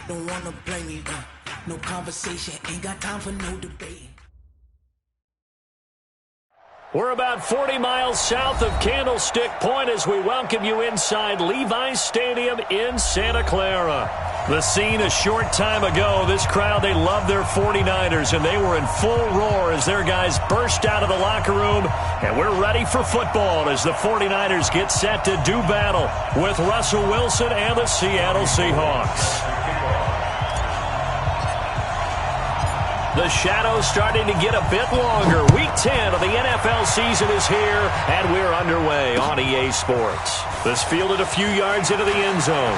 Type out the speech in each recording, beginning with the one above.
don't wanna blame me. No conversation, ain't got time for no debate. We're about 40 miles south of Candlestick Point as we welcome you inside Levi's Stadium in Santa Clara. The scene a short time ago, this crowd, they love their 49ers, and they were in full roar as their guys burst out of the locker room, and we're ready for football as the 49ers get set to do battle with Russell Wilson and the Seattle Seahawks. The shadow's starting to get a bit longer. Week 10 of the NFL season is here, and we're underway on EA Sports. This fielded a few yards into the end zone.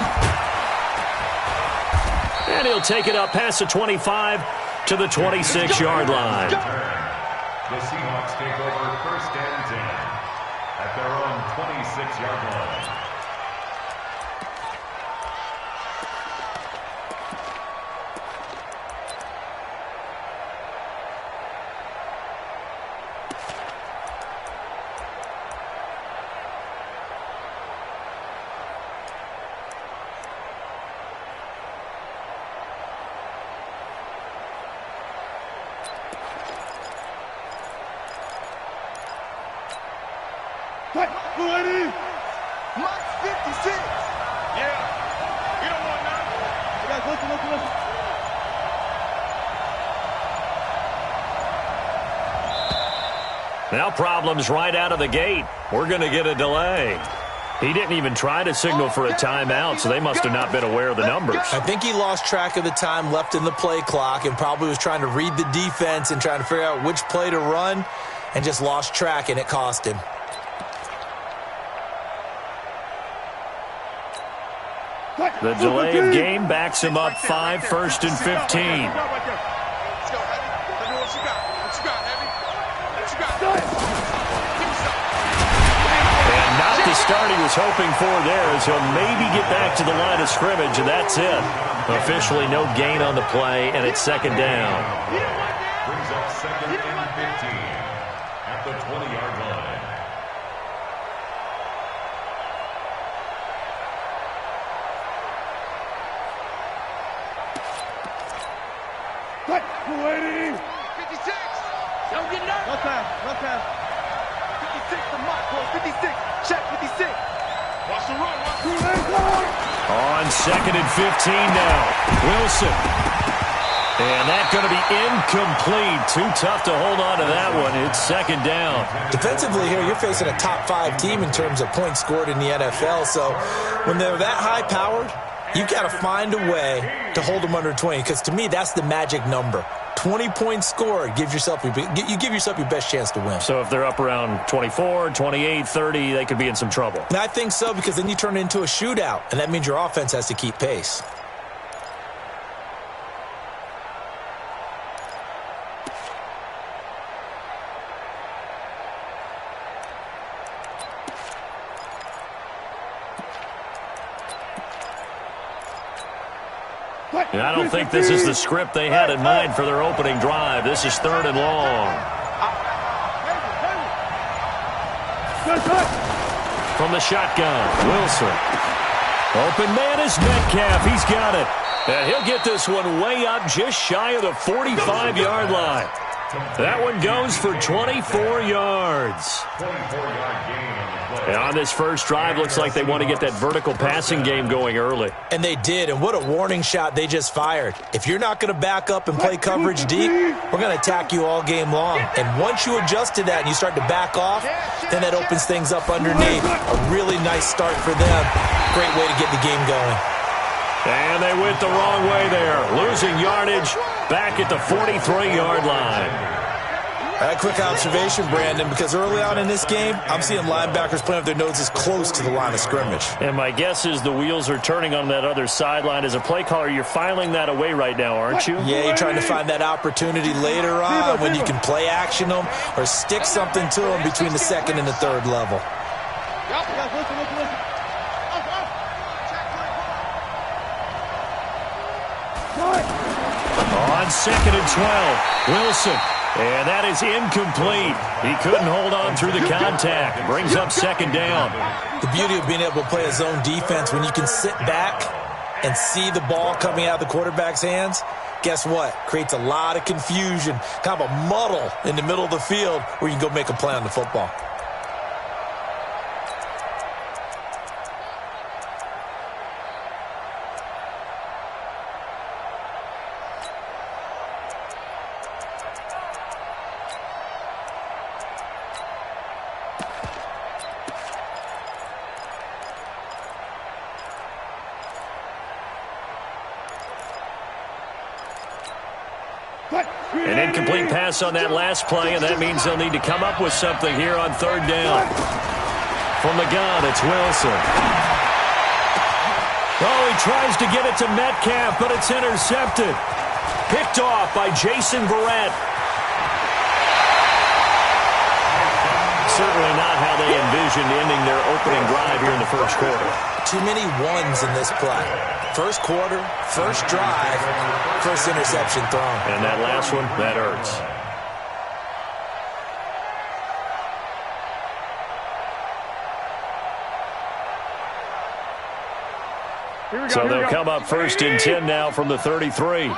And he'll take it up past the 25 to the 26-yard line. The Seahawks take over first and 10 at their own 26-yard line. Mike 56. Yeah. You don't want none. Guys, listen. Now problems right out of the gate. We're going to get a delay. He didn't even try to signal for a timeout, so they must have not been aware of the numbers. I think he lost track of the time left in the play clock and probably was trying to read the defense and trying to figure out which play to run and just lost track, and it cost him. The delay of game backs him up 5, 1st and 15. Let's go, Heavy. Let me know what you got. What you got, Heavy? What you got? And not the start he was hoping for there, as he'll maybe get back to the line of scrimmage, and that's it. Officially no gain on the play, and it's second down. Brings up second and 15 at the 20-yard line. What? 56. Don't get nervous. No time. 56 to Mike, boy. 56. Check 56. Watch the run. On second and 15 now. Wilson. And that's going to be incomplete. Too tough to hold on to that one. It's second down. Defensively here, you're facing a top-5 team in terms of points scored in the NFL. So when they're that high-powered, you've got to find a way to hold them under 20, because to me, that's the magic number. 20 points scored, you give yourself your best chance to win. So if they're up around 24, 28, 30, they could be in some trouble. And I think so, because then you turn it into a shootout, and that means your offense has to keep pace. And I don't think this is the script they had in mind for their opening drive. This is third and long. From the shotgun, Wilson. Open man is Metcalf. He's got it. And he'll get this one way up just shy of the 45-yard line. That one goes for 24 yards. 24-yard gain on the play. And on this first drive, looks like they want to get that vertical passing game going early. And they did, and what a warning shot they just fired. If you're not going to back up and play coverage deep, we're going to attack you all game long. And once you adjust to that and you start to back off, then that opens things up underneath. A really nice start for them. Great way to get the game going. And they went the wrong way there, losing yardage back at the 43-yard line. A quick observation, Brandon, because early on in this game, I'm seeing linebackers playing with their noses close to the line of scrimmage. And my guess is the wheels are turning on that other sideline. As a play caller, you're filing that away right now, aren't you? Yeah, you're trying to find that opportunity later on when you can play action them or stick something to them between the second and the third level. On second and 12, Wilson. And that is incomplete. He couldn't hold on through the contact. Brings up second down. The beauty of being able to play a zone defense when you can sit back and see the ball coming out of the quarterback's hands, guess what? Creates a lot of confusion, kind of a muddle in the middle of the field where you can go make a play on the football. An incomplete pass on that last play, and that means they'll need to come up with something here on third down. From the gun, it's Wilson. Oh, he tries to get it to Metcalf, but it's intercepted. Picked off by Jason Verrett. Certainly not how they envisioned ending their opening drive here in the first quarter. Too many ones in this play. First quarter, first drive, first interception thrown. And that last one, that hurts. So they'll come up first and 10 now from the 33.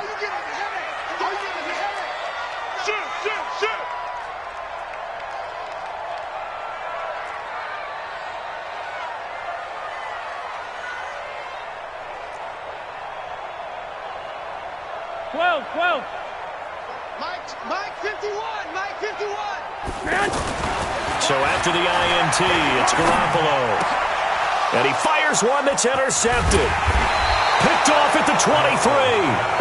Mike 51, Mike 51. So after the INT, it's Garoppolo. And he fires one that's intercepted. Picked off at the 23.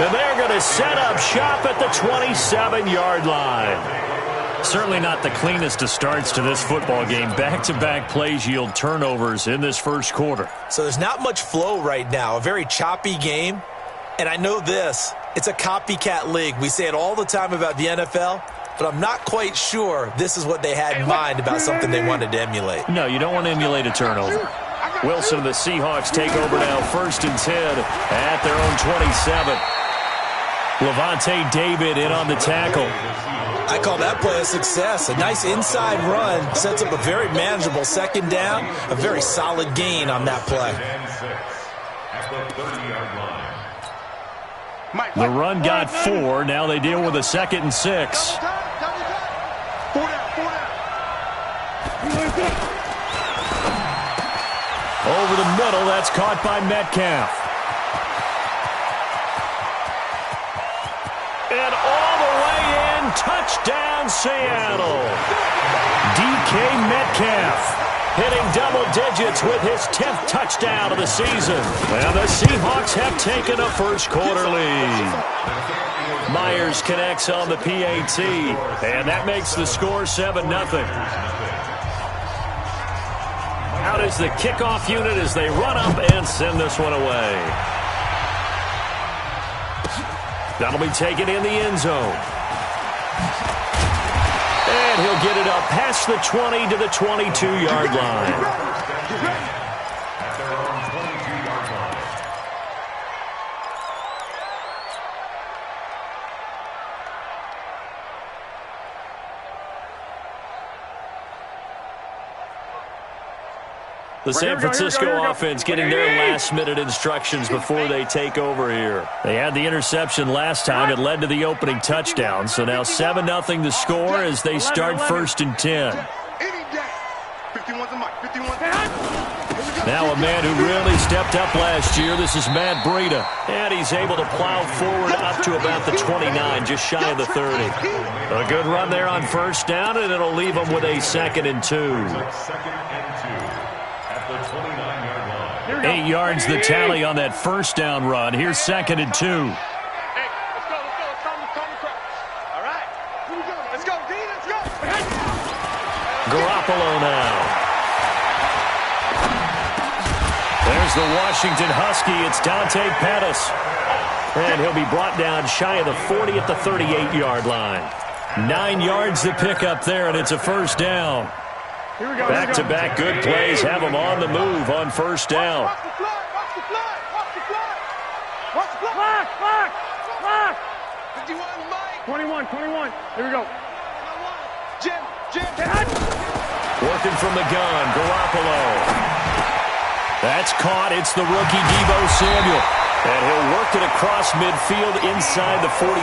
And they're going to set up shop at the 27-yard line. Certainly not the cleanest of starts to this football game. Back-to-back plays yield turnovers in this first quarter. So there's not much flow right now. A very choppy game. And I know this. It's a copycat league. We say it all the time about the NFL, but I'm not quite sure this is what they had in mind about something they wanted to emulate. No, you don't want to emulate a turnover. Wilson and the Seahawks take over now, first and 10 at their own 27. Levante David in on the tackle. I call that play a success. A nice inside run sets up a very manageable second down, a very solid gain on that play. The run got 4. Now they deal with a second and 6. Over the middle, that's caught by Metcalf. And all the way in, touchdown Seattle. DK Metcalf hitting double digits with his 10th touchdown of the season. And the Seahawks have taken a first quarter lead. Myers connects on the PAT, and that makes the score 7-0. Out is the kickoff unit as they run up and send this one away. That'll be taken in the end zone. And he'll get it up past the 20 to the 22-yard line. The San Francisco offense getting their last-minute instructions before they take over here. They had the interception last time. It led to the opening touchdown. So now 7-0 the score as they start first and 10. Now a man who really stepped up last year. This is Matt Breida. And he's able to plow forward up to about the 29, just shy of the 30. A good run there on first down, and it'll leave them with a 2nd and 2. 8 yards the tally on that first down run. Here's 2nd and 2. Hey, let's go. All right. Let's go, D. Let's go. Garoppolo now. There's the Washington Husky. It's Dante Pettis. And he'll be brought down shy of the 40 at the 38-yard line. 9 yards to pick up there, and it's a first down. Back-to-back good plays have them on the move on first down. Watch the flag. 51, Mike. 21. Here we go. Jim. Working from the gun, Garoppolo. That's caught. It's the rookie Deebo Samuel. And he'll work it across midfield inside the 45.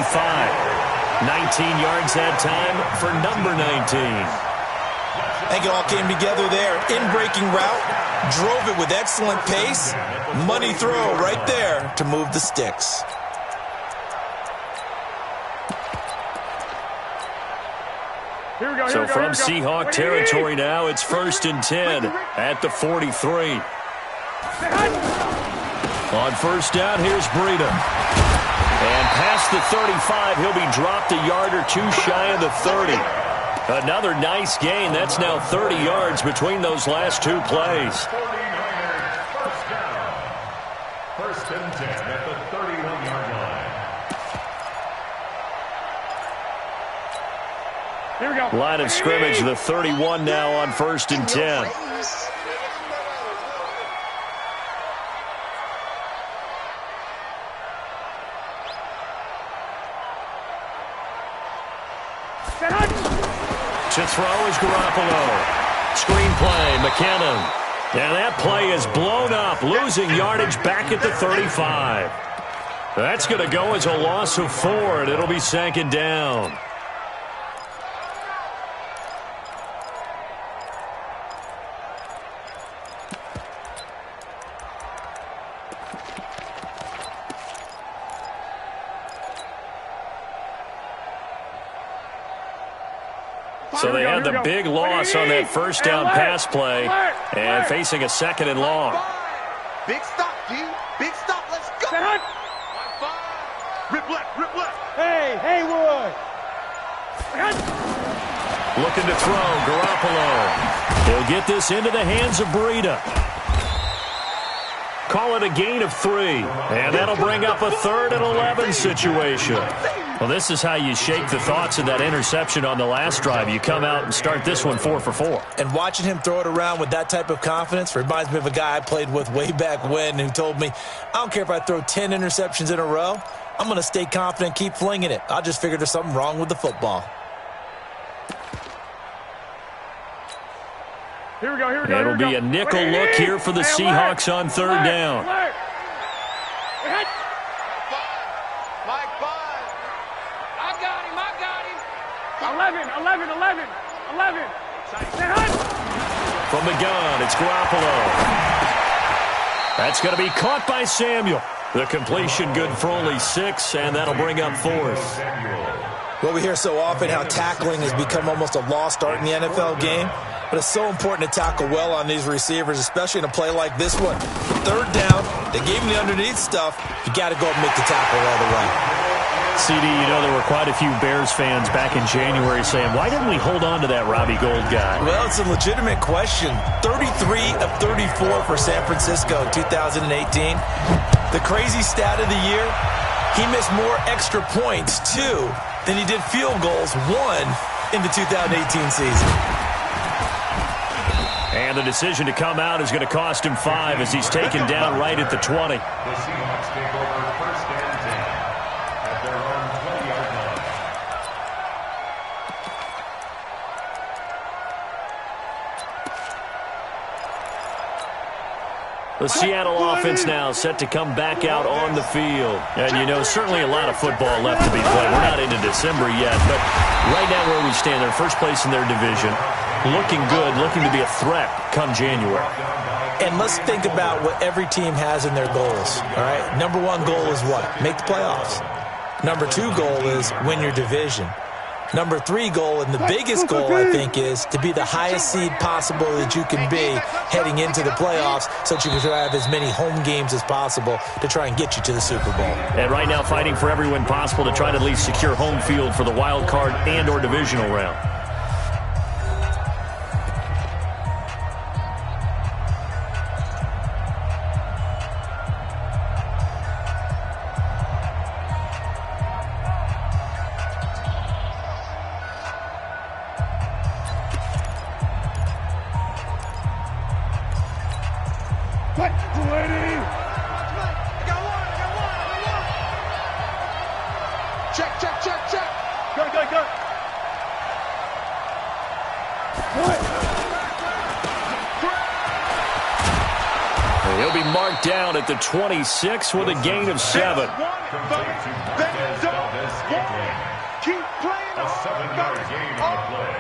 19 yards that time for number 19. I think it all came together there. In-breaking route, drove it with excellent pace. Money throw right there to move the sticks. So from Seahawk territory now, it's 1st and 10 at the 43. On 1st down, here's Breida. And past the 35, he'll be dropped a yard or two shy of the 30. Another nice gain. That's now 30 yards between those last two plays. 49ers first down. 1st and 10 at the 31-yard line. Here we go. Line of scrimmage, the 31 now on 1st and 10. To throw is Garoppolo. Screen play, McKinnon. And that play is blown up, losing yardage back at the 35. That's going to go as a loss of 4, and it'll be 2nd down. So they had the big loss on that 1st down pass play, and facing a 2nd and long. Big stop, dude. Big stop. Let's go. Rip left, rip left. Hey, Haywood. Looking to throw, Garoppolo. He'll get this into the hands of Breida. Call it a gain of 3, and that'll bring up a 3rd and 11 situation. Well, this is how you shake the thoughts of that interception on the last drive. You come out and start this one 4 for 4. And watching him throw it around with that type of confidence reminds me of a guy I played with way back when who told me, I don't care if I throw 10 interceptions in a row, I'm going to stay confident and keep flinging it. I just figured there's something wrong with the football. Here we go. It'll be a nickel look here for the Seahawks on 3rd down. Mike 5. I got him. 11. From the gun, it's Garoppolo. That's going to be caught by Samuel. The completion good for only 6, and that'll bring up 4th. Well, we hear so often how tackling has become almost a lost art in the NFL game, but it's so important to tackle well on these receivers, especially in a play like this one. 3rd down, they gave him the underneath stuff. You got to go and make the tackle all the way. CD, you know, there were quite a few Bears fans back in January saying, why didn't we hold on to that Robbie Gould guy? Well, it's a legitimate question. 33 of 34 for San Francisco in 2018. The crazy stat of the year, he missed more extra points, 2, than he did field goals, 1, in the 2018 season. And the decision to come out is going to cost him 5 as he's taken down right at the 20. The Seahawks take over 1st and 10 at their own 20-yard line. The Seattle offense now set to come back out on the field. And, you know, certainly a lot of football left to be played. We're not into December yet, but right now where we stand, they're first place in their division. Looking good, looking to be a threat come January. And let's think about what every team has in their goals, all right? Number 1 goal is what? Make the playoffs. Number 2 goal is win your division. Number 3 goal, and the biggest goal, I think, is to be the highest seed possible that you can be heading into the playoffs so that you can have as many home games as possible to try and get you to the Super Bowl. And right now fighting for every win possible to try to at least secure home field for the wild card and or divisional round. be marked down at the 26 with a gain of 7. Keep playing A 7-yard gain on the play.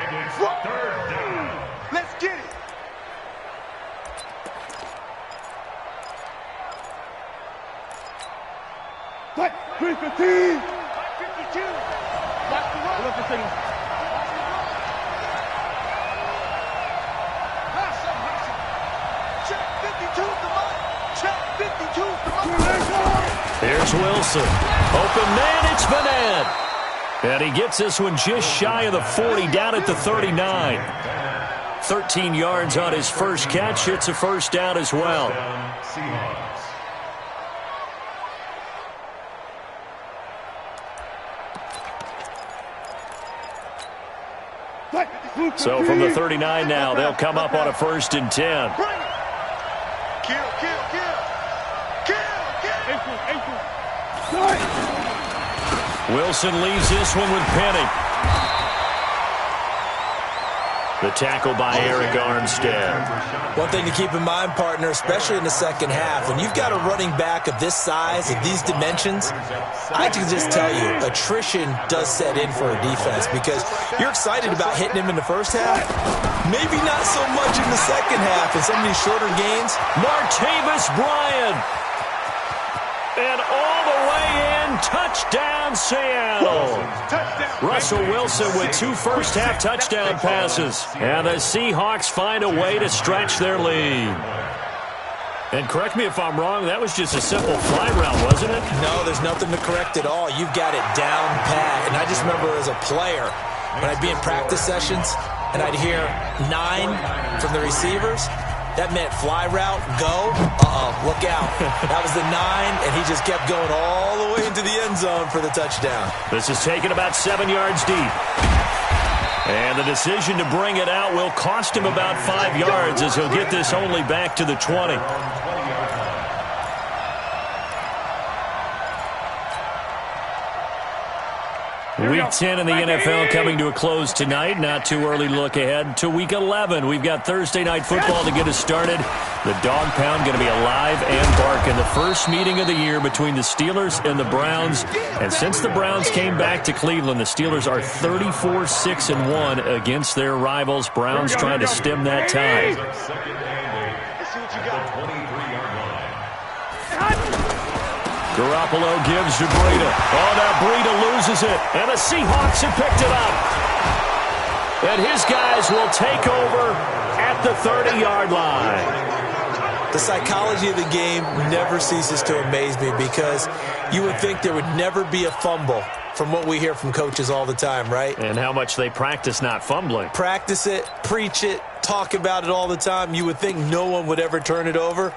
And it's third down. Let's get it. What? 315. 52. Watch the run. Look at the signal. Check 52 the mark. Check 52 the mark. Here's Wilson. Open man, it's Vanette. And he gets this one just shy of the 40, down at the 39. 13 yards on his first catch. It's a first down as well. Seahawks. So from the 39 now, they'll come up on a 1st and 10. Kill. Wilson leaves this one with Penny. The tackle by Eric Armstead. One thing to keep in mind, partner, especially in the second half, when you've got a running back of this size, of these dimensions, I can just tell you, attrition does set in for a defense because you're excited about hitting him in the first half. Maybe not so much in the second half in some of these shorter games. Martavis Bryant. And all the way in, touchdown Seattle. Russell Wilson with 2 first-half touchdown passes. And the Seahawks find a way to stretch their lead. And correct me if I'm wrong, that was just a simple fly route, wasn't it? No, there's nothing to correct at all. You've got it down pat. And I just remember as a player, when I'd be in practice sessions and I'd hear 9 from the receivers, that meant fly route, go, look out. That was the 9, and he just kept going all the way into the end zone for the touchdown. This is taken about 7 yards deep. And the decision to bring it out will cost him about 5 yards as he'll get this only back to the 20. Week 10 in the NFL coming to a close tonight. Not too early to look ahead to Week 11. We've got Thursday Night Football to get us started. The Dog Pound going to be alive and barking. The first meeting of the year between the Steelers and the Browns. And since the Browns came back to Cleveland, the Steelers are 34-6-1 against their rivals. Browns trying to stem that tide. Garoppolo gives to Breida. Oh, now Breida loses it. And the Seahawks have picked it up. And his guys will take over at the 30-yard line. The psychology of the game never ceases to amaze me because you would think there would never be a fumble from what we hear from coaches all the time, right? And how much they practice not fumbling. Practice it, preach it, talk about it all the time. You would think no one would ever turn it over.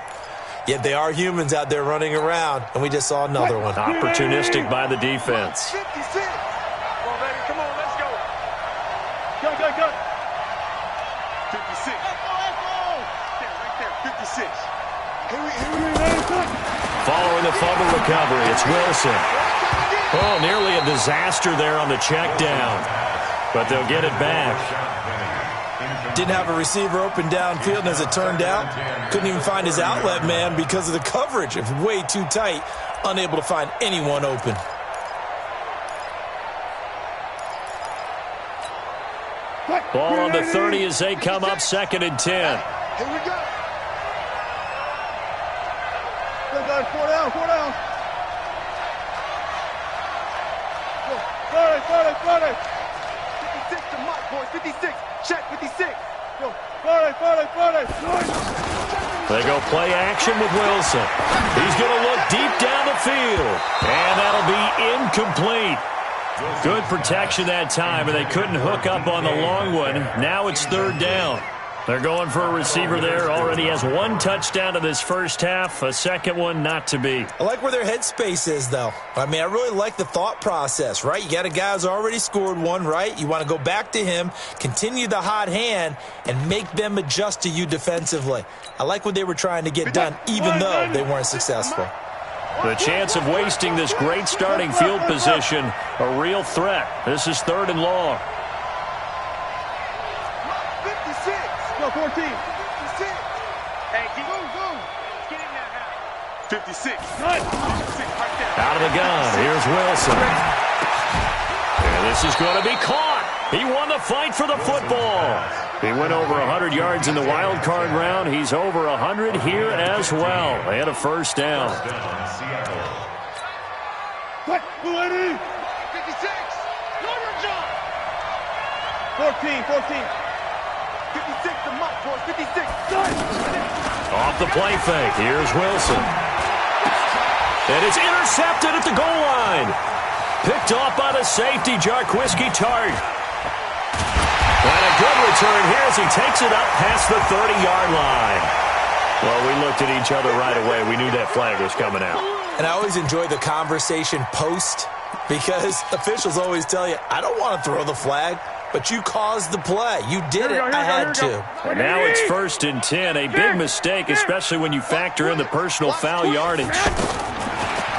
Yet they are humans out there running around, and we just saw another one. Opportunistic by the defense. 56. Come on, baby. Come on, let's go. Go. 56. Right there, 56. Following the fumble recovery, it's Wilson. Oh, nearly a disaster there on the check down. But they'll get it back. Didn't have a receiver open downfield, and as it turned out, couldn't even find his outlet man because of the coverage. It was way too tight, unable to find anyone open. Ball on the 30 as they come up 2nd and 10. Here we go. Go, guys. 4 down. 40. 56 to Mike, boys. 56. Check 56. Go. 40. They go play action with Wilson. He's going to look deep down the field. And that'll be incomplete. Good protection that time, and they couldn't hook up on the long one. Now it's 3rd down. They're going for a receiver there. Already has 1 touchdown in this first half. A second one not to be. I like where their headspace is, though. I mean, I really like the thought process, right? You got a guy who's already scored 1, right? You want to go back to him, continue the hot hand, and make them adjust to you defensively. I like what they were trying to get done, even though they weren't successful. The chance of wasting this great starting field position, a real threat. This is 3rd and long. 56. Go, 14. 56. Hey, go. 56. Out of the gun. Here's Wilson. And this is going to be caught. He won the fight for the football. He went over 100 yards in the wild card round. He's over 100 here as well. They had a first down. Cut, 56. 14. 56 to Mike, boys. 56. Off the play fake. Here's Wilson. And it's intercepted at the goal line. Picked off by the safety, Jarquiski Tart. And a good return here as he takes it up past the 30-yard line. Well, we looked at each other right away. We knew that flag was coming out. And I always enjoy the conversation post because officials always tell you, I don't want to throw the flag, but you caused the play. You did it. I had to. And now it's 1st and 10. A big mistake, especially when you factor in the personal foul yardage.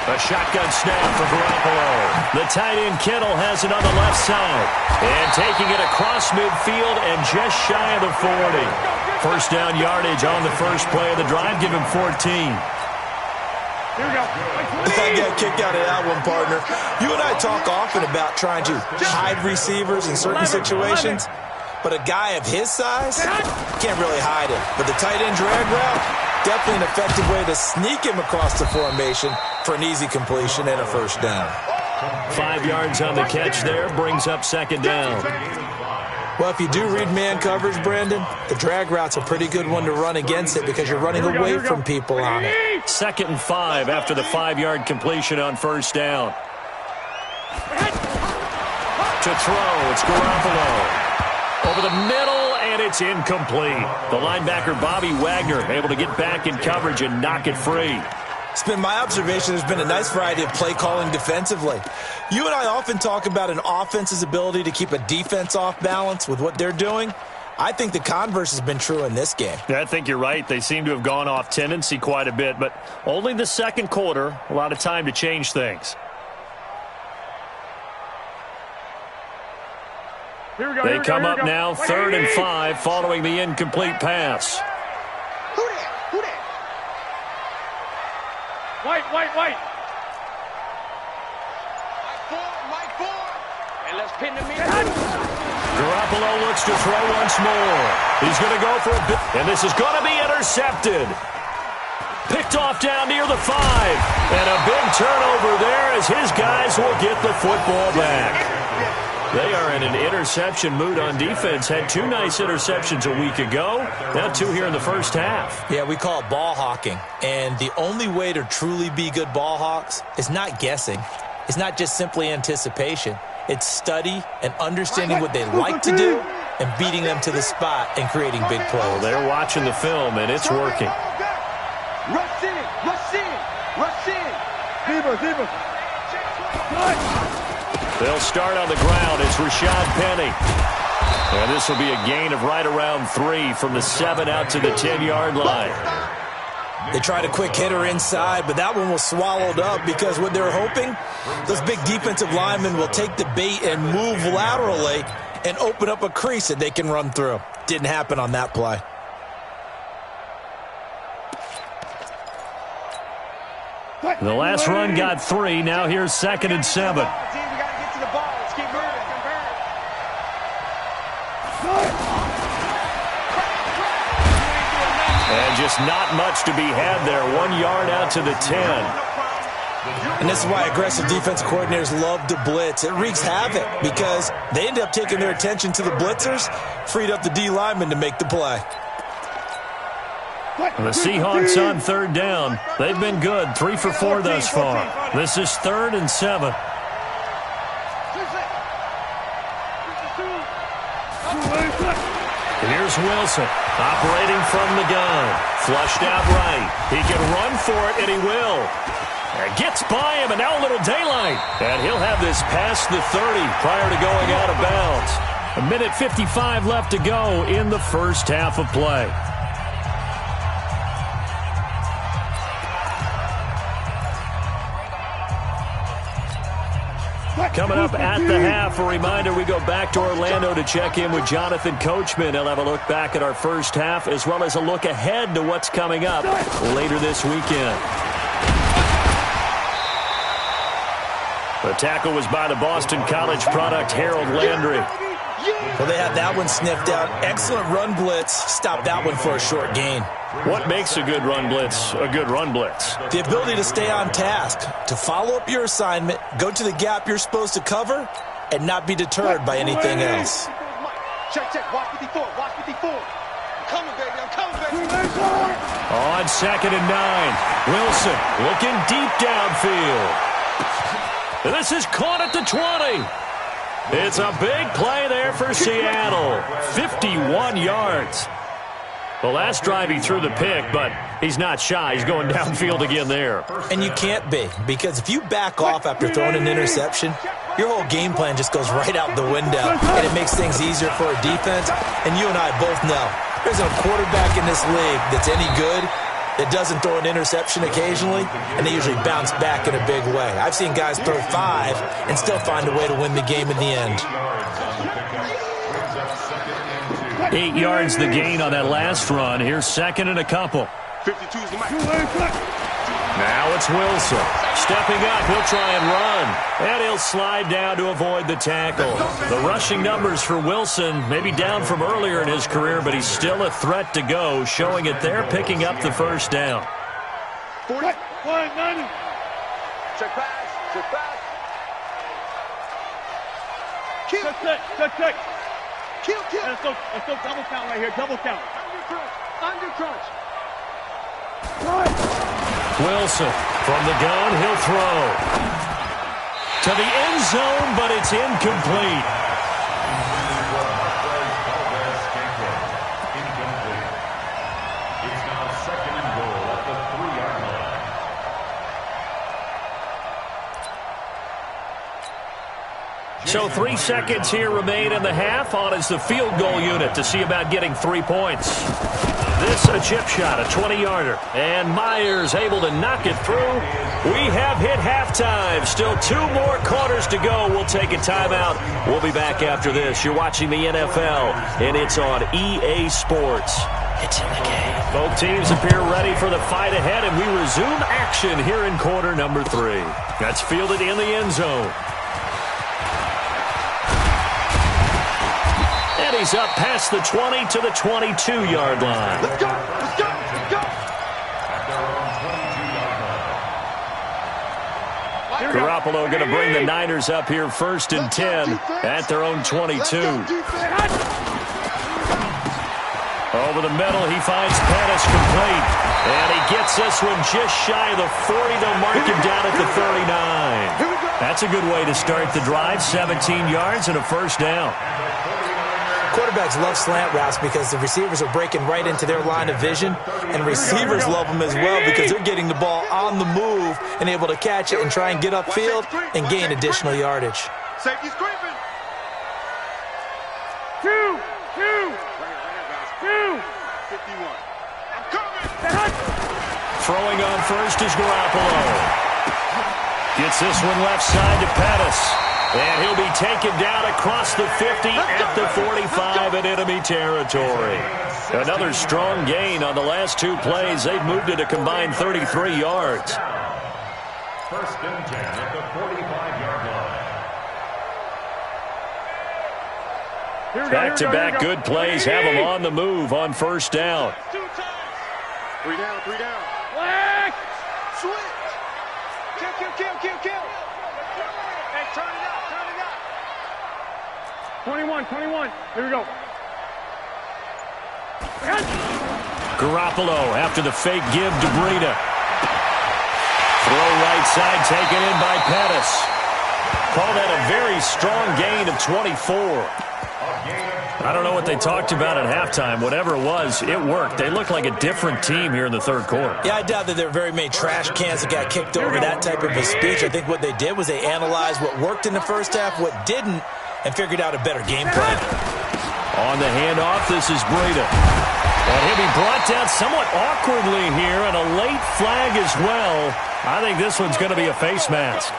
A shotgun snap for Garoppolo. The tight end Kittle has it on the left side. And taking it across midfield and just shy of the 40. First down yardage on the first play of the drive. Give him 14. Here we go. I got kicked out of that one, partner. You and I talk often about trying to hide receivers in certain situations, but a guy of his size can't really hide him. But the tight end drag route, definitely an effective way to sneak him across the formation for an easy completion and a first down. 5 yards on the catch there, brings up second down. Well, if you do read man coverage, Brandon, the drag route's a pretty good one to run against it because you're running away from people on it. 2nd and 5 after the 5-yard completion on first down. To throw, it's Garoppolo. Over the middle, and it's incomplete. The linebacker, Bobby Wagner, able to get back in coverage and knock it free. It's been my observation there's been a nice variety of play calling defensively. You and I often talk about an offense's ability to keep a defense off balance with what they're doing. I think the converse has been true in this game. Yeah, I think you're right. They seem to have gone off tendency quite a bit, but only the second quarter, a lot of time to change things. They come up now 3rd and 5 following the incomplete pass. White. Mike 4. And let's pin the middle. Garoppolo looks to throw once more. He's going to go for a bit, and this is going to be intercepted. Picked off down near the 5. And a big turnover there as his guys will get the football back. They are in an interception mood on defense. Had 2 nice interceptions a week ago. Now 2 here in the first half. Yeah, we call it ball hawking. And the only way to truly be good ball hawks is not guessing. It's not just simply anticipation. It's study and understanding what they like to do and beating them to the spot and creating big plays. Well, they're watching the film, and it's working. Rush in. Deeper. They'll start on the ground. It's Rashad Penny. And this will be a gain of right around 3 from the 7 out to the 10-yard line. They tried a quick hitter inside, but that one was swallowed up because what they're hoping, those big defensive linemen will take the bait and move laterally and open up a crease that they can run through. Didn't happen on that play. The last run got 3. Now here's 2nd and 7. And just not much to be had there. 1 yard out to the 10. And this is why aggressive defense coordinators love to blitz. It wreaks havoc because they end up taking their attention to the blitzers, freed up the D lineman to make the play. The Seahawks on 3rd down. They've been good, 3 for 4 thus far. This is 3rd and 7. Here's Wilson, operating from the gun. Flushed out right. He can run for it, and he will. Gets by him, and now a little daylight. And he'll have this past the 30 prior to going out of bounds. 1:55 left to go in the first half of play. Coming up at the half, a reminder, we go back to Orlando to check in with Jonathan Coachman. He'll have a look back at our first half as well as a look ahead to what's coming up later this weekend. The tackle was by the Boston College product, Harold Landry. Well, they had that one sniffed out. Excellent run blitz. Stopped that one for a short gain. What makes a good run blitz a good run blitz? The ability to stay on task, to follow up your assignment, go to the gap you're supposed to cover, and not be deterred by anything else. Check, watch 54, watch 54. I'm coming, baby, On 2nd and 9, Wilson looking deep downfield. This is caught at the 20. It's a big play there for Seattle. 51 yards. The last drive he threw the pick, but he's not shy. He's going downfield again there. And you can't be, because if you back off after throwing an interception, your whole game plan just goes right out the window, and it makes things easier for a defense. And you and I both know there's no quarterback in this league that's any good that doesn't throw an interception occasionally, and they usually bounce back in a big way. I've seen guys throw 5 and still find a way to win the game in the end. 8 yards the gain on that last run. Here's 2nd and a couple. 52's the mic. Now it's Wilson. Stepping up, he'll try and run. And he'll slide down to avoid the tackle. The rushing numbers for Wilson may be down from earlier in his career, but he's still a threat to go, showing it there, picking up the first down. 40. 90. Check pass. Kill. Check. Kill. Let's go double count right here. Double count. Under crunch. Wilson from the gun, he'll throw to the end zone, but it's incomplete. It's now 2nd and goal at the 3-yard line. So 3 seconds here remain in the half. On is the field goal unit to see about getting 3 points. This a chip shot, a 20-yarder. And Myers able to knock it through. We have hit halftime. Still 2 more quarters to go. We'll take a timeout. We'll be back after this. You're watching the NFL, and it's on EA Sports. It's in the game. Both teams appear ready for the fight ahead, and we resume action here in quarter number 3. That's fielded in the end zone. And he's up past the 20 to the 22-yard line. Let's go. Garoppolo going to bring the Niners up here 1st and 10 at their own 22. Over the middle, he finds Pettis complete. And he gets this one just shy of the 40. They'll mark him down at the 39. That's a good way to start the drive. 17 yards and a first down. Quarterbacks love slant routes because the receivers are breaking right into their line of vision, and receivers love them as well because they're getting the ball on the move and able to catch it and try and get upfield and gain additional yardage. Safety's creeping. 2. 51. I'm coming. Throwing on first is Garoppolo. Gets this one left side to Pettis. And he'll be taken down across the 50 at the 45 in enemy territory. Another strong gain on the last 2 plays. They've moved it a combined 33 yards. 1st and 10 at the 45-yard line. Back-to-back good plays have them on the move on first down. 2 times. 3 down. Flag. Switch. Kill. Hey, turn it up. 21. Here we go. Garoppolo after the fake give to Breida. Throw right side taken in by Pettis. Call that a very strong gain of 24. I don't know what they talked about at halftime. Whatever it was, it worked. They looked like a different team here in the 3rd quarter. Yeah, I doubt that there were very many trash cans that got kicked over that type of a speech. I think what they did was they analyzed what worked in the first half, what didn't, and figured out a better game plan. On the handoff, this is Breida. And he'll be brought down somewhat awkwardly here, and a late flag as well. I think this one's going to be a face mask.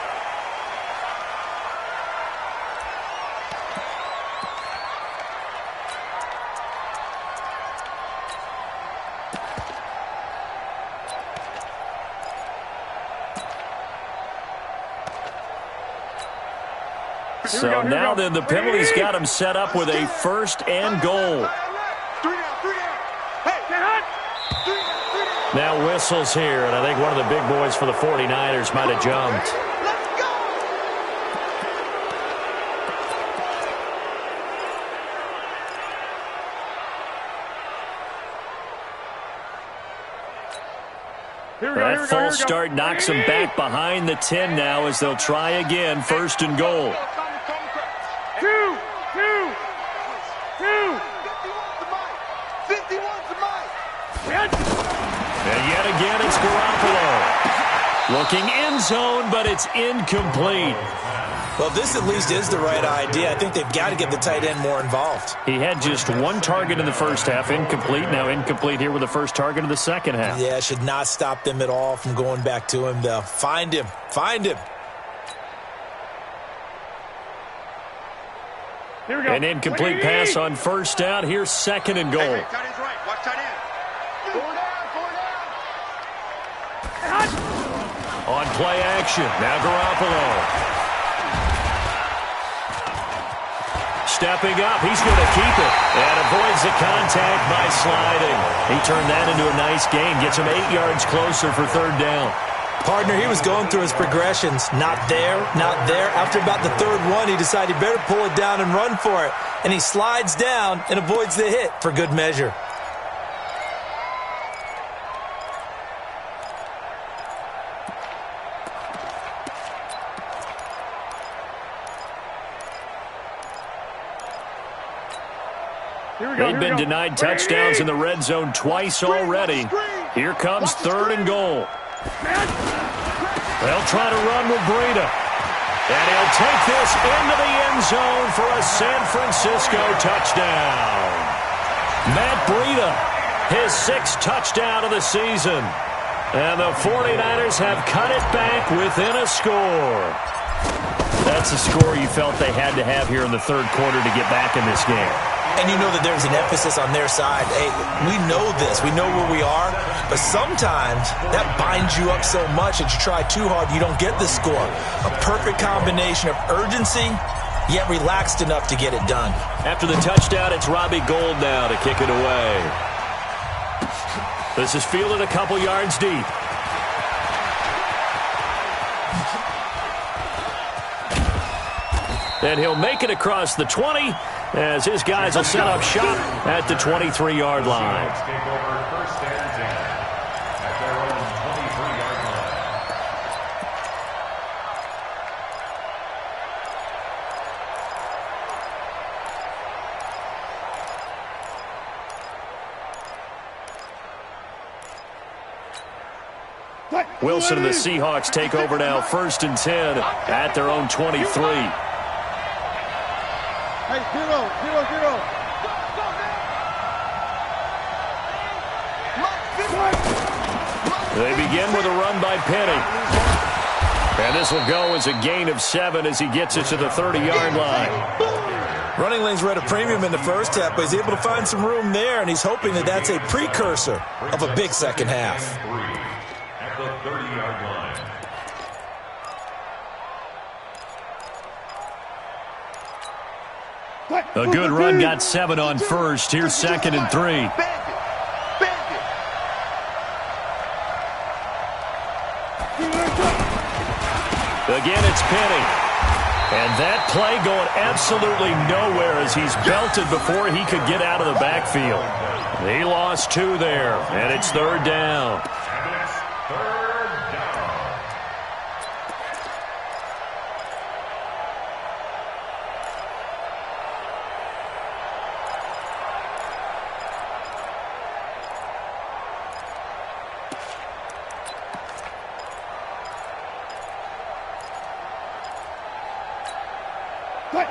So now then the penalty's got him set up with a first and goal. Now whistles here, and I think one of the big boys for the 49ers might have jumped. That false start knocks them back behind the 10 now as they'll try again, first and goal. Two. And yet again, it's Garoppolo. Looking end zone, but it's incomplete. Well, this at least is the right idea. I think they've got to get the tight end more involved. He had just one target in the first half, incomplete. Now incomplete here with the first target of the second half. Yeah, should not stop them at all from going back to him, though. Find him. Here we go. An incomplete pass on first down. Here's second and goal. Tight end's right. Watch tight end. Four down. On play action, now Garoppolo. Stepping up, he's going to keep it and avoids the contact by sliding. He turned that into a nice gain, gets him 8 yards closer for third down. Partner, he was going through his progressions. Not there. After about the third one, he decided he better pull it down and run for it. And he slides down and avoids the hit for good measure. They've been denied touchdowns in the red zone twice already. Here comes third and goal. They'll try to run with Breida. And he'll take this into the end zone for a San Francisco touchdown. Matt Breida, his 6th touchdown of the season. And the 49ers have cut it back within a score. That's a score you felt they had to have here in the third quarter to get back in this game. And you know that there's an emphasis on their side. Hey, we know this. We know where we are. But sometimes that binds you up so much that you try too hard, you don't get the score. A perfect combination of urgency, yet relaxed enough to get it done. After the touchdown, it's Robbie Gould now to kick it away. This is fielded a couple yards deep. And he'll make it across the 20 as his guys will set up shop at the 23-yard line. Take over first and 10 at their own 23-yard line. Wilson and the Seahawks take over now, first and 10 at their own 23. Hey, 0-0-0. They begin with a run by Penny. And this will go as a gain of 7 as he gets it to the 30-yard line. Running lanes were at a premium in the first half, but he's able to find some room there, and he's hoping that that's a precursor of a big second half. At the 30-yard line. A good run got 7 on first. Here's second and 3. Again, it's Penny. And that play going absolutely nowhere as he's belted before he could get out of the backfield. He lost 2 there, and it's third down. And it's third down.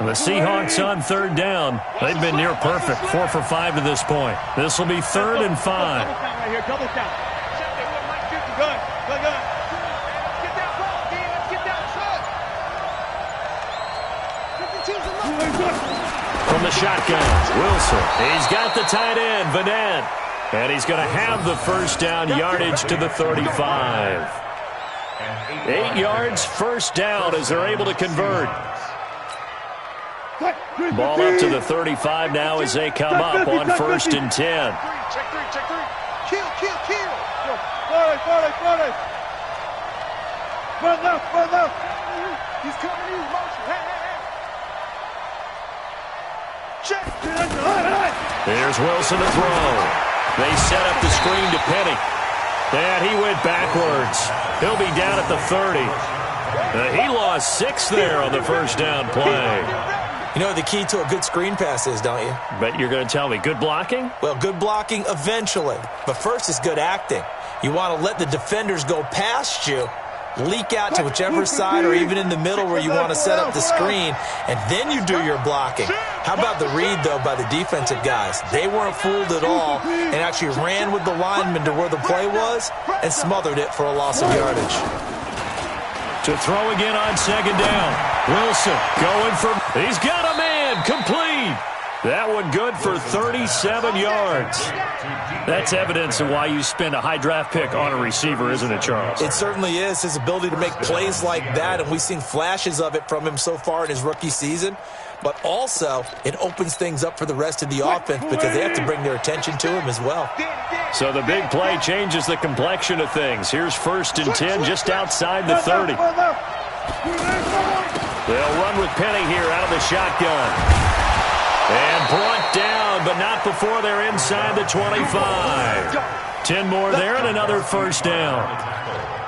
The Seahawks on third down. They've been near perfect, 4 for 5 to this point. This will be third and 5. Double count right here, double count. Good. Get that ball, D. Let's get that shot. From the shotgun, Wilson. He's got the tight end, Vanette. And he's going to have the first down yardage to the 35. 8 yards, first down as they're able to convert. Ball up to the 35 now as they come up on 1st and 10. Check three. Kill. Forward. Run left. He's coming in motion. Hey. Check. Here's Wilson to throw. They set up the screen to Penny. And he went backwards. He'll be down at the 30. He lost 6 there on the first down play. You know what the key to a good screen pass is, don't you? But you're going to tell me, good blocking? Well, good blocking eventually. But first is good acting. You want to let the defenders go past you, leak out to whichever side or even in the middle where you want to set up the screen, and then you do your blocking. How about the read, though, by the defensive guys? They weren't fooled at all and actually ran with the lineman to where the play was and smothered it for a loss of yardage. To throw again on 2nd down. Wilson going for... He's got a man. Complete. That one good for 37 yards. That's evidence of why you spend a high draft pick on a receiver, isn't it, Charles? It certainly is. His ability to make plays like that, and we've seen flashes of it from him so far in his rookie season. But also, it opens things up for the rest of the offense because they have to bring their attention to him as well. So the big play changes the complexion of things. Here's 1st and 10 just outside the 30. They'll run with Penny here out of the shotgun. And brought down, but not before they're inside the 25. 10 more there and another 1st down.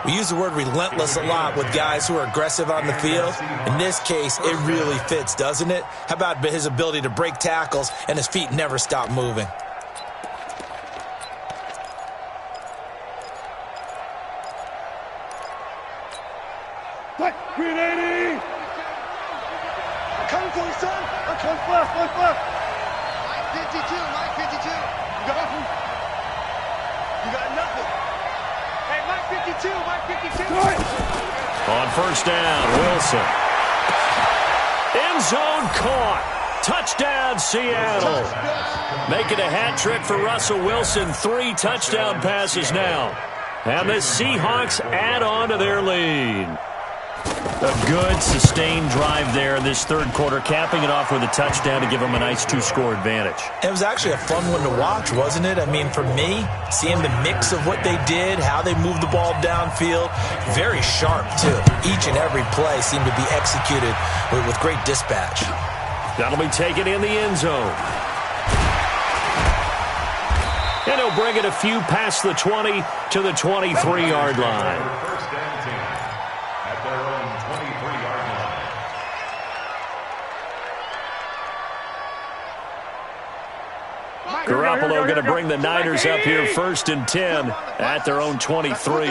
We use the word relentless a lot with guys who are aggressive on the field. In this case, it really fits, doesn't it? How about his ability to break tackles and his feet never stop moving? Green 80! I'm coming for you, son! I'm coming left! Mike 52! You got nothing! Hey, Mike 52! On 1st down, Wilson. End zone caught. Touchdown, Seattle. Making a hat trick for Russell Wilson. 3 touchdown passes now. And the Seahawks add on to their lead. A good, sustained drive there in this 3rd quarter, capping it off with a touchdown to give them a nice 2-score advantage. It was actually a fun one to watch, wasn't it? I mean, for me, seeing the mix of what they did, how they moved the ball downfield, very sharp, too. Each and every play seemed to be executed with great dispatch. That'll be taken in the end zone. And he'll bring it a few past the 20 to the 23-yard line. 1st and 10 at their own 23-yard line. Garoppolo going to bring the Niners up here 1st and 10 at their own 23.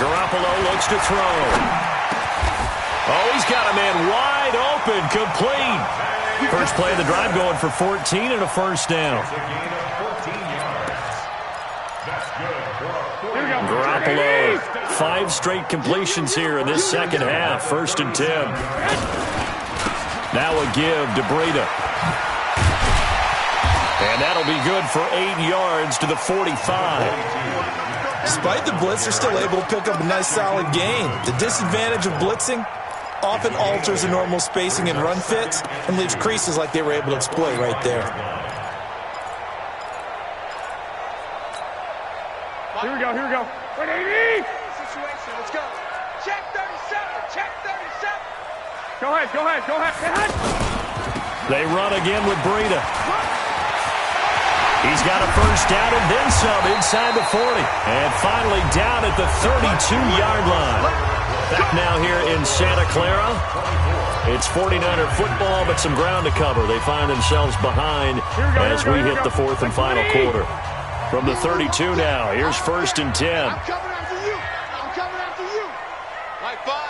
Garoppolo looks to throw. Oh, he's got a man wide open, complete. First play of the drive going for 14 and a 1st down. Garoppolo, 5 straight completions here in this 2nd half. 1st and 10. Now a give to Breida. And that'll be good for 8 yards to the 45. Despite the blitz, they're still able to pick up a nice solid gain. The disadvantage of blitzing often alters the normal spacing and run fits and leaves creases like they were able to exploit right there. Here we go. 180! Situation, let's go. Check 37. Go ahead. They run again with Breida. He's got a 1st down and then some inside the 40. And finally down at the 32-yard line. Back now here in Santa Clara. It's 49er football, but some ground to cover. They find themselves behind as we hit the 4th and final quarter. From the 32 now, here's 1st and 10. I'm coming after you. Like 5.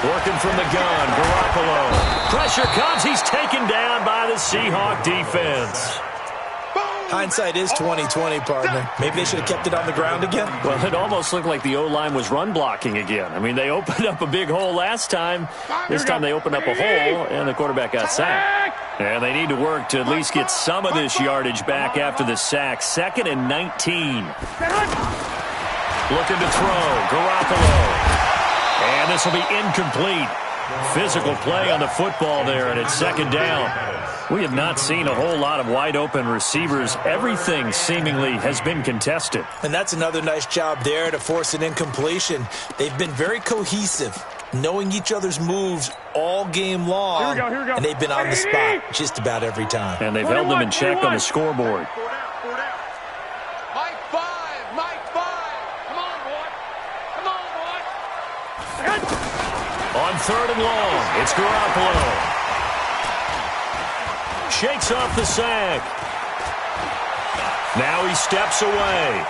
Working from the gun, Garoppolo. Pressure comes. He's taken down by the Seahawk defense. Hindsight is 20/20, partner. Maybe they should have kept it on the ground again. Well, it almost looked like the O-line was run blocking again. I mean, they opened up a big hole last time. This time they opened up a hole, and the quarterback got sacked. And they need to work to at least get some of this yardage back after the sack. 2nd and 19. Looking to throw. Garoppolo. And this will be incomplete. Physical play on the football there, and it's second down. We have not seen a whole lot of wide-open receivers. Everything seemingly has been contested. And that's another nice job there to force an incompletion. They've been very cohesive, knowing each other's moves all game long. Here we go. And they've been on the spot just about every time. And they've held them in check on the scoreboard. Mike 5. Come on, boy. On third and long, it's Garoppolo. Shakes off the sack. Now he steps away.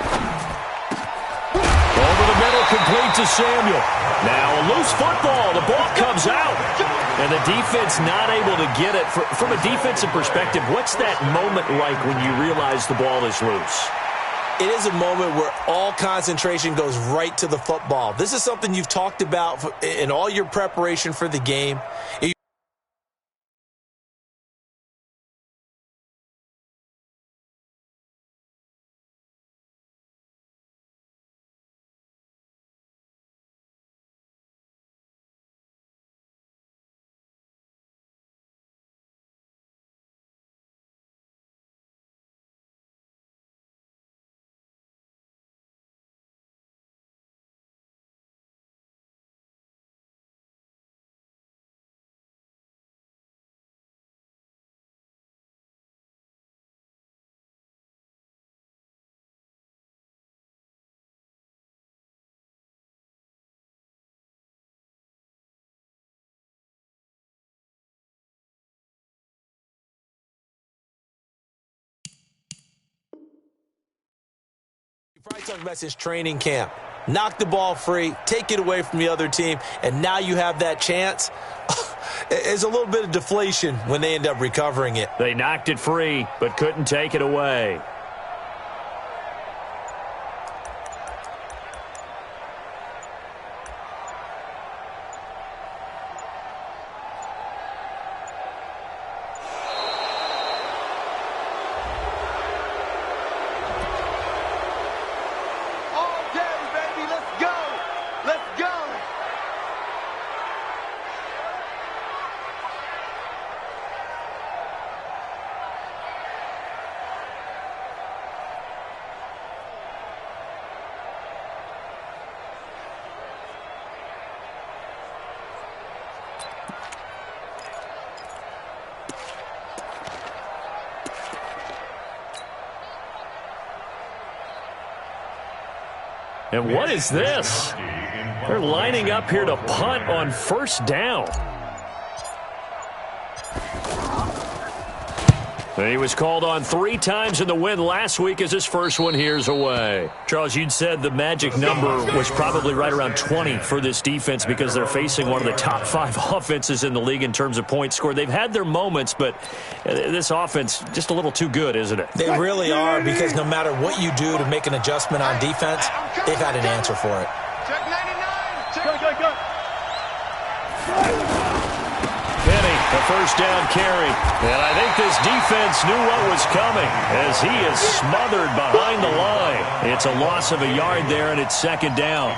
Over the middle, complete to Samuel. Now a loose football. The ball comes out. And the defense not able to get it. From a defensive perspective, what's that moment like when you realize the ball is loose? It is a moment where all concentration goes right to the football. This is something you've talked about in all your preparation for the game. Probably talking about his training camp. Knock the ball free, take it away from the other team, and now you have that chance. There's a little bit of deflation when they end up recovering it. They knocked it free, but couldn't take it away. And what is this? They're lining up here to punt on first down. He was called on 3 times in the win last week as his first one here's away. Charles, you'd said the magic number was probably right around 20 for this defense because they're facing one of the top 5 offenses in the league in terms of points scored. They've had their moments, but this offense just a little too good, isn't it? They really are, because no matter what you do to make an adjustment on defense, they've had an answer for it. Check 99. Go. A first down carry. And I think this defense knew what was coming as he is smothered behind the line. It's a loss of a yard there, and it's second down.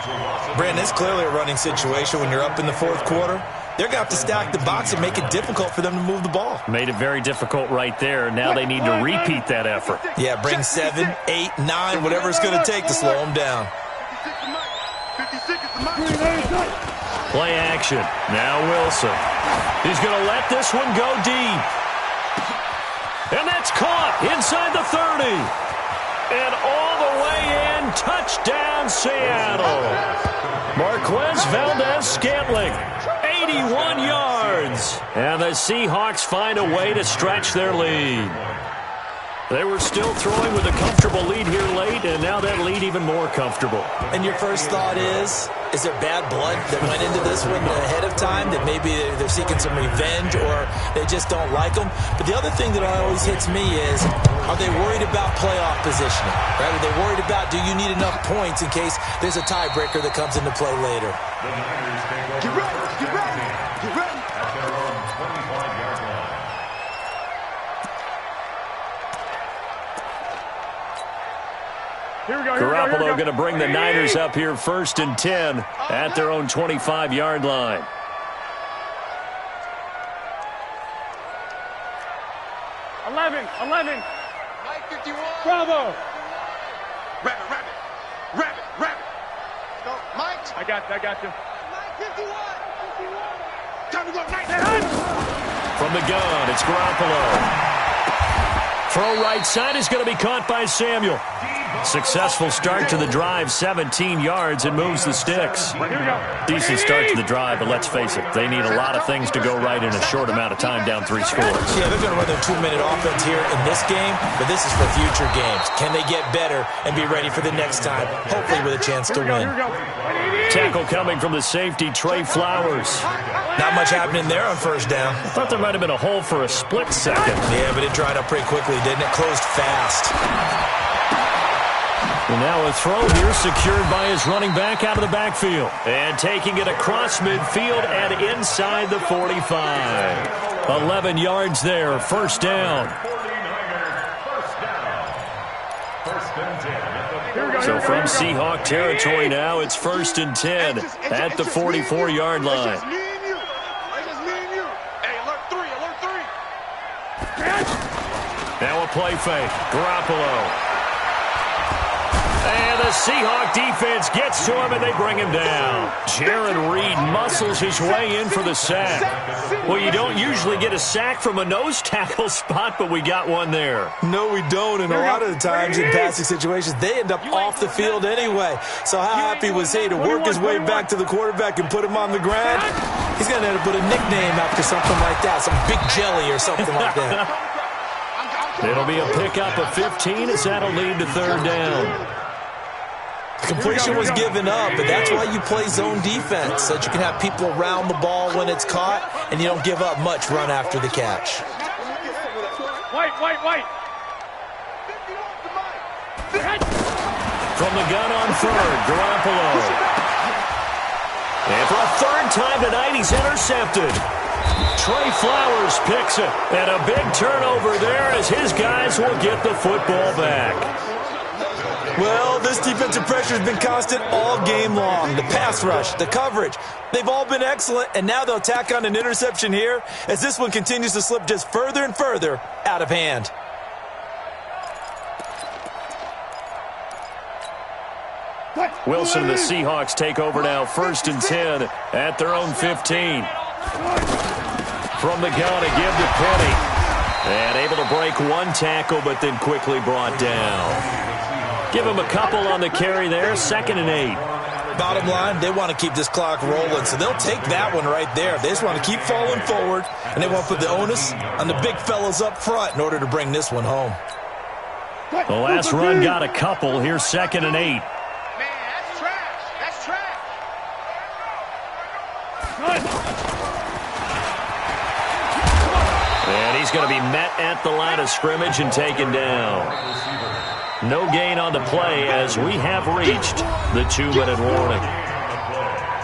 Brandon, it's clearly a running situation when you're up in the fourth quarter. They're going to have to stack the box and make it difficult for them to move the ball. Made it very difficult right there. Now they need to repeat that effort. Yeah, bring 7, 8, 9, whatever it's going to take to slow them down. 56 is the mark. Play action. Now Wilson. He's going to let this one go deep. And that's caught inside the 30. And all the way in. Touchdown, Seattle. Marquez Valdez-Scantling. 81 yards. And the Seahawks find a way to stretch their lead. They were still throwing with a comfortable lead here late, and now that lead even more comfortable. And your first thought is there bad blood that went into this one ahead of time, that maybe they're seeking some revenge or they just don't like them? But the other thing that always hits me is, are they worried about playoff positioning? Right? Are they worried about, do you need enough points in case there's a tiebreaker that comes into play later? Get ready. At their own 25-yard line. Here we go. Garoppolo going to bring the Niners up here first and 10 at their own 25-yard line. 11. Mike 51. Bravo. Rabbit. Go, Mike. I got you. Mike 51. Time to go, Mike. From the gun, it's Garoppolo. Throw right side is going to be caught by Samuel. Successful start to the drive, 17 yards, and moves the sticks. Decent start to the drive, but let's face it, they need a lot of things to go right in a short amount of time, down 3 scores. Yeah, they're going to run their 2-minute offense here in this game, but this is for future games. Can they get better and be ready for the next time, hopefully with a chance to win? Tackle coming from the safety, Trey Flowers. Not much happening there on first down. I thought there might have been a hole for a split second. Yeah, but it dried up pretty quickly, didn't it? Closed fast. And now a throw here secured by his running back out of the backfield. And taking it across midfield and inside the 45. 11 yards there, first down. So from Seahawk territory now, it's 1st and 10 at the 44-yard line. Now a play fake. Garoppolo. And the Seahawk defense gets to him, and they bring him down. Jared Reed muscles his way in for the sack. Well, you don't usually get a sack from a nose tackle spot, but we got one there. No, we don't, and a lot of the times in passing situations, they end up off the field anyway. So how happy was he to work his way back to the quarterback and put him on the ground? He's going to end up with a nickname after something like that, some Big Jelly or something like that. It'll be a pickup of 15 as that'll lead to 3rd down. Completion was given up, but that's why you play zone defense, so that you can have people around the ball when it's caught, and you don't give up much run after the catch. White. From the gun on 3rd, Garoppolo. And for a 3rd time tonight, he's intercepted. Trey Flowers picks it, and a big turnover there as his guys will get the football back. Well, this defensive pressure has been constant all game long. The pass rush, the coverage, they've all been excellent, and now they'll tack on an interception here as this one continues to slip just further and further out of hand. Wilson and the Seahawks take over now, 1st and 10 at their own 15. From the gun, a give to Penny. And able to break one tackle, but then quickly brought down. Give him a couple on the carry there, 2nd and 8. Bottom line, they want to keep this clock rolling, so they'll take that one right there. They just want to keep falling forward, and they want to put the onus on the big fellas up front in order to bring this one home. The last run got a couple. Here's 2nd and 8. Man, that's trash. And he's going to be met at the line of scrimmage and taken down. No gain on the play as we have reached the 2-minute warning.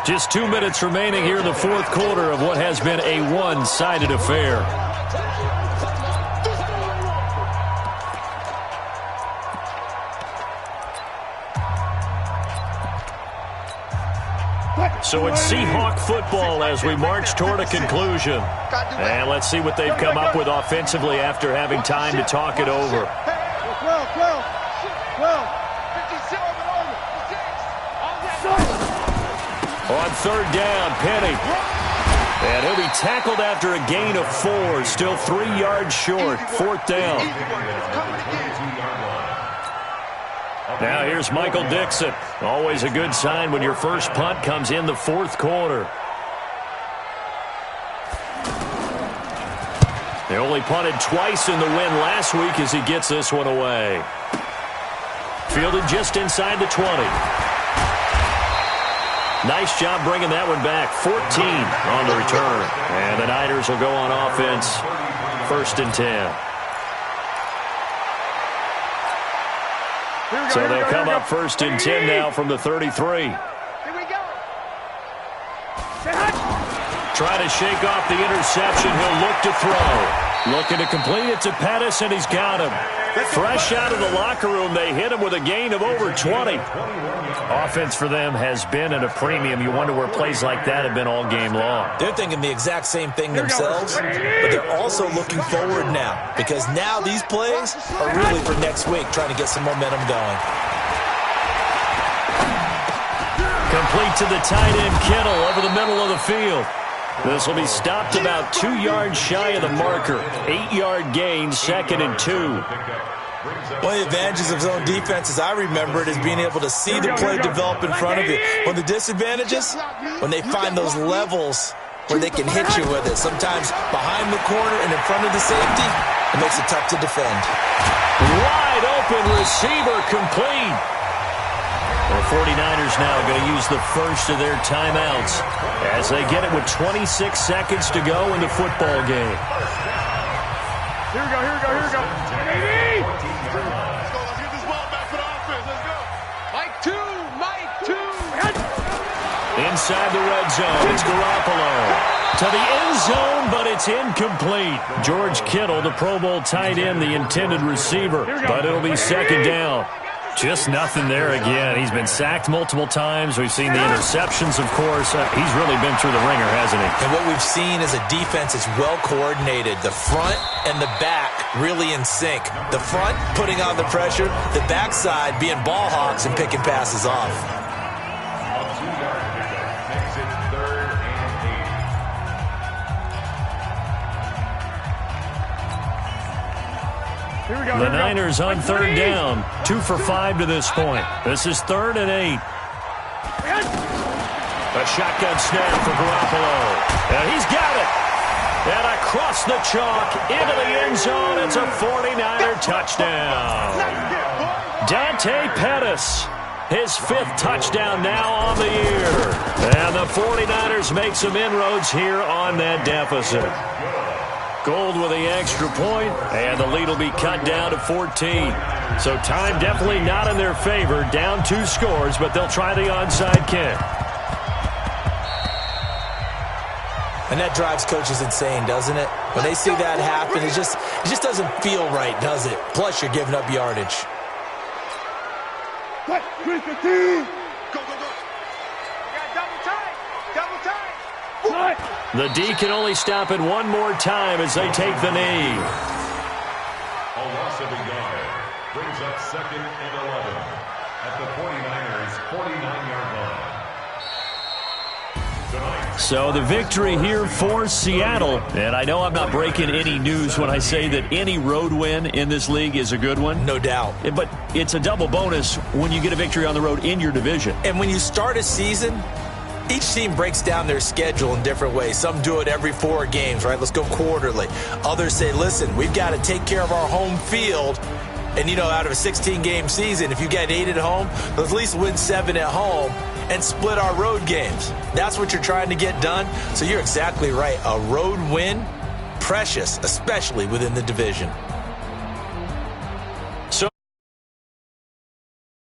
Just 2 minutes remaining here in the 4th quarter of what has been a one-sided affair. So it's Seahawk football as we march toward a conclusion. And let's see what they've come up with offensively after having time to talk it over. 12. On 3rd down, Penny. And he'll be tackled after a gain of 4. Still 3 yards short. 4th down. Now here's Michael Dixon. Always a good sign when your first punt comes in the 4th quarter. They only punted twice in the win last week as he gets this one away. Fielded just inside the 20. Nice job bringing that one back. 14 on the return. And the Niners will go on offense. 1st and 10. So they'll come up 1st and 10 now from the 33. Here we go. Trying to shake off the interception. He'll look to throw. Looking to complete it to Pettis, and he's got him. Fresh out of the locker room, they hit him with a gain of over 20. Offense for them has been at a premium. You wonder where plays like that have been all game long. They're thinking the exact same thing themselves, but they're also looking forward now, because now these plays are really for next week, trying to get some momentum going. Complete to the tight end, Kittle, over the middle of the field. This will be stopped about 2 yards shy of the marker. 8-yard gain, 2nd and 2. One of the advantages of zone defense, as I remember it, is being able to see the play develop in front of you. One of the disadvantages, when they find those levels where they can hit you with it, sometimes behind the corner and in front of the safety, it makes it tough to defend. Wide open receiver, complete. The 49ers now going to use the first of their timeouts as they get it with 26 seconds to go in the football game. Here we go, here we go, here we go. Let's go, let's get this ball back for the offense. Let's go. Mike 2. Inside the red zone, it's Garoppolo. To the end zone, but it's incomplete. George Kittle, the Pro Bowl tight end, the intended receiver, but it'll be 2nd down. Just nothing there again. He's been sacked multiple times. We've seen the interceptions, of course. He's really been through the ringer, hasn't he? And what we've seen is a defense that's well coordinated. The front and the back really in sync. The front putting on the pressure, the backside being ball hawks and picking passes off. A 2-yard pickup makes it 3rd and 8. Here we go. The Niners on 3rd down. 2 for 5 to this point. This is 3rd and 8. A shotgun snap for Garoppolo. And he's got it. And across the chalk into the end zone. It's a 49er touchdown. Dante Pettis. His 5th touchdown now on the year. And the 49ers make some inroads here on that deficit. Gold with the extra point, and the lead will be cut down to 14. So time definitely not in their favor. Down 2 scores, but they'll try the onside kick. And that drives coaches insane, doesn't it? When they see that happen, it just doesn't feel right, does it? Plus, you're giving up yardage. Go, go, go. We got double time. Double time. The D can only stop it one more time as they take the knee. A loss of a yard brings up 2nd and 11 at the 49ers' 49-yard line. Tonight, So the victory here for Seattle. And I know I'm not breaking any news when I say that any road win in this league is a good one. No doubt. But it's a double bonus when you get a victory on the road in your division. And when you start a season, each team breaks down their schedule in different ways. Some do it every 4 games, right? Let's go quarterly. Others say, listen, we've got to take care of our home field. And, out of a 16-game season, if you get 8 at home, let's at least win 7 at home and split our road games. That's what you're trying to get done. So you're exactly right. A road win, precious, especially within the division.